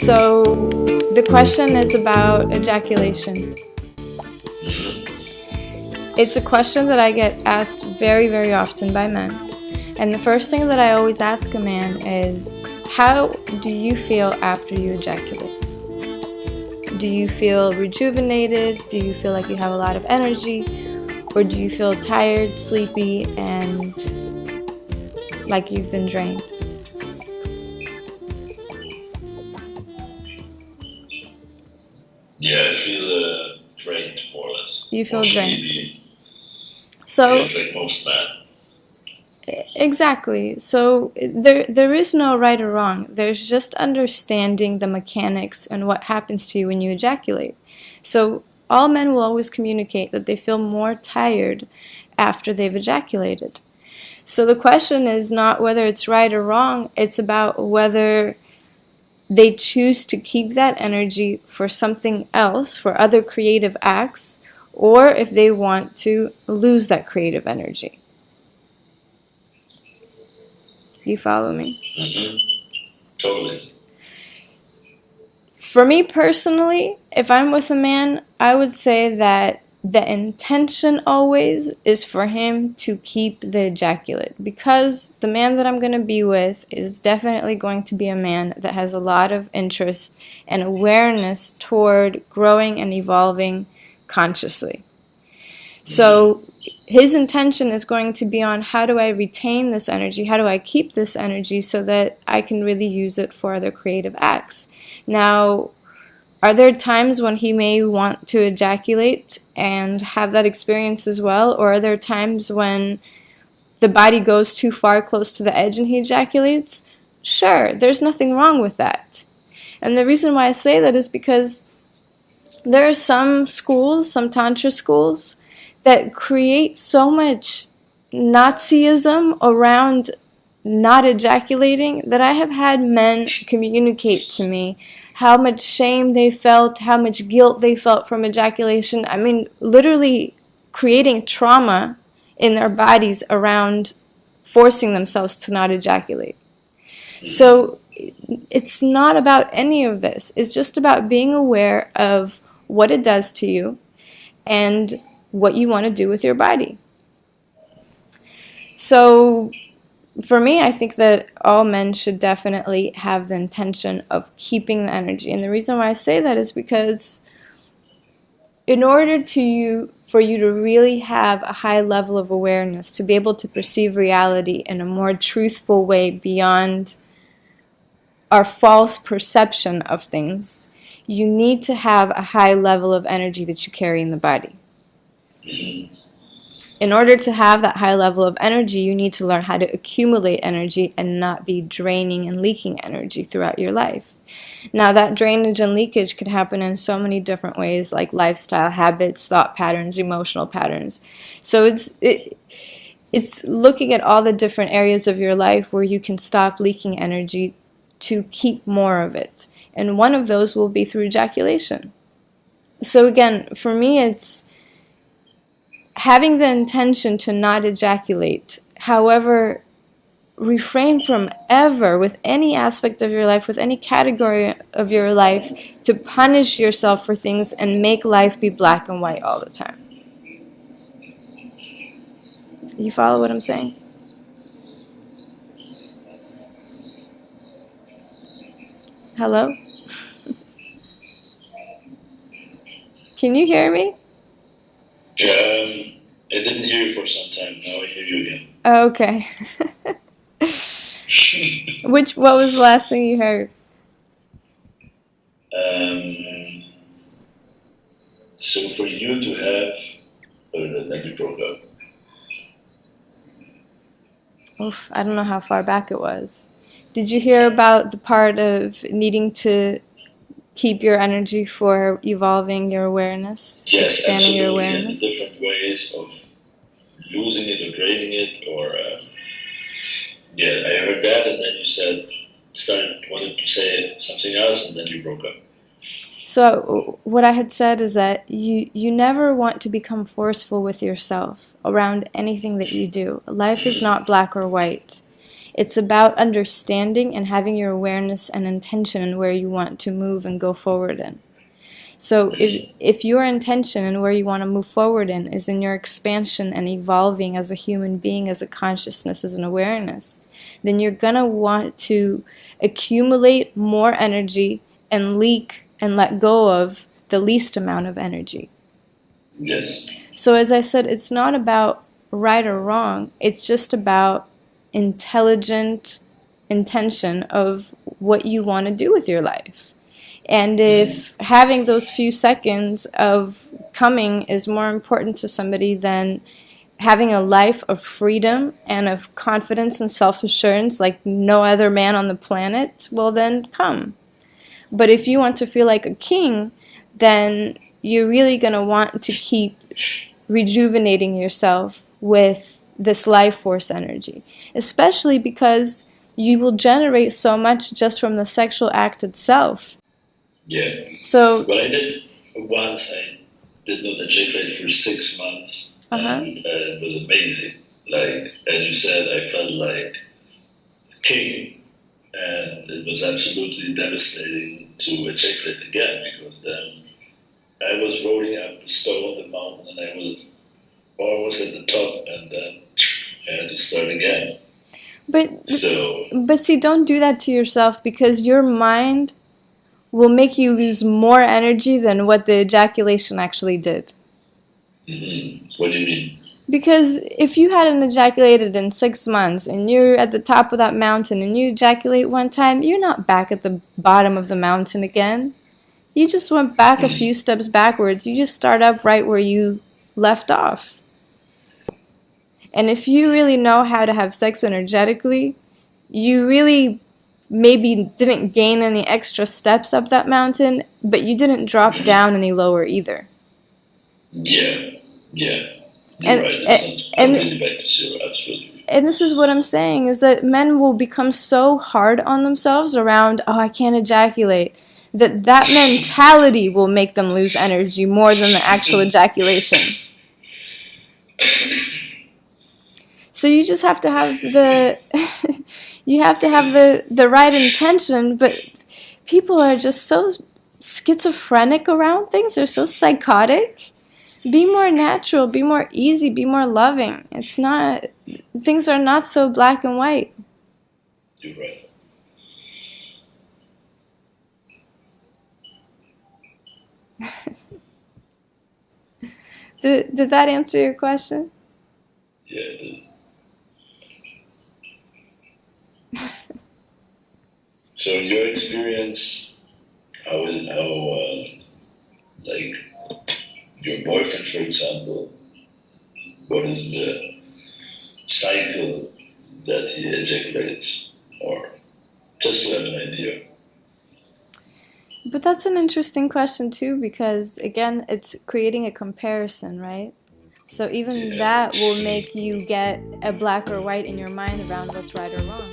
So the question is about ejaculation. It's a question that I get asked very, very often by men. And the first thing that I always ask a man is, how do you feel after you ejaculate? Do you feel rejuvenated? Do you feel like you have a lot of energy? Or do you feel tired, sleepy, and like you've been drained? Yeah, I feel drained, more or less. You feel More drained. sleepy. So Feels like most men. exactly. So there is no right or wrong. There's just understanding the mechanics and what happens to you when you ejaculate. So all men will always communicate that they feel more tired after they've ejaculated. So the question is not whether it's right or wrong, it's about whether they choose to keep that energy for something else, for other creative acts, or if they want to lose that creative energy. You follow me? Mm-hmm. Totally. For me personally, if I'm with a man, I would say that the intention always is for him to keep the ejaculate, because the man that I'm going to be with is definitely going to be a man that has a lot of interest and awareness toward growing and evolving consciously. So his intention is going to be on, how do I retain this energy? How do I keep this energy so that I can really use it for other creative acts? Now, are there times when he may want to ejaculate and have that experience as well? Or are there times when the body goes too far close to the edge and he ejaculates? Sure, there's nothing wrong with that. And the reason why I say that is because there are some schools, some Tantra schools, that create so much Nazism around not ejaculating that I have had men communicate to me how much shame they felt, how much guilt they felt from ejaculation. I mean, literally creating trauma in their bodies around forcing themselves to not ejaculate. So it's not about any of this. It's just about being aware of what it does to you and what you want to do with your body. So for me, I think that all men should definitely have the intention of keeping the energy. And the reason why I say that is because in order for you to really have a high level of awareness, to be able to perceive reality in a more truthful way beyond our false perception of things, you need to have a high level of energy that you carry in the body. In order to have that high level of energy, you need to learn how to accumulate energy and not be draining and leaking energy throughout your life. Now, that drainage and leakage could happen in so many different ways, like lifestyle habits, thought patterns, emotional patterns. So it's looking at all the different areas of your life where you can stop leaking energy to keep more of it. And one of those will be through ejaculation. So again, for me, it's having the intention to not ejaculate. However, refrain from ever, with any aspect of your life, with any category of your life, to punish yourself for things and make life be black and white all the time. You follow what I'm saying? Hello? Can you hear me? I didn't hear you for some time. Now I hear you again. Okay. What was the last thing you heard? So for you to have, then you broke up. Oof, I don't know how far back it was. Did you hear about the part of needing to keep your energy for evolving your awareness, yes, expanding your absolutely, awareness? and the different ways of losing it or draining it, or I heard that, and then you wanted to say something else, and then you broke up. So what I had said is that you never want to become forceful with yourself around anything that you do. Life is not black or white. It's about understanding and having your awareness and intention in where you want to move and go forward in. So if your intention and where you want to move forward in is in your expansion and evolving as a human being, as a consciousness, as an awareness, then you're going to want to accumulate more energy and leak and let go of the least amount of energy. Yes. So as I said, it's not about right or wrong. It's just about intelligent intention of what you want to do with your life. And if having those few seconds of coming is more important to somebody than having a life of freedom and of confidence and self-assurance like no other man on the planet, well then come. But if you want to feel like a king, then you're really going to want to keep rejuvenating yourself with this life force energy, especially because you will generate so much just from the sexual act itself. Yeah. So, well, I did once. I did not ejaculate for 6 months, and it was amazing. Like as you said, I felt like a king, and it was absolutely devastating to ejaculate again because then I was rolling up the stone on the mountain, and I was almost at the top, and then I had to start again. But see, don't do that to yourself, because your mind will make you lose more energy than what the ejaculation actually did. Mm-hmm. What do you mean? Because if you hadn't ejaculated in 6 months and you're at the top of that mountain and you ejaculate one time, you're not back at the bottom of the mountain again. You just went back a few steps backwards. You just start up right where you left off. And if you really know how to have sex energetically, you really maybe didn't gain any extra steps up that mountain, but you didn't drop down any lower either. Yeah. You're right. It's not really back to zero, absolutely. And this is what I'm saying, is that men will become so hard on themselves around, oh, I can't ejaculate, that mentality will make them lose energy more than the actual ejaculation. So you just have to have the right intention, but people are just so schizophrenic around things. They're so psychotic. Be more natural, be more easy, be more loving. Things are not so black and white. You're right. Did that answer your question? Yeah, it did. So in your experience, how like your boyfriend, for example, what is the cycle that he ejaculates, or just to have an idea? But that's an interesting question too, because again, it's creating a comparison, right? So even that will make you get a black or white in your mind around what's right or wrong.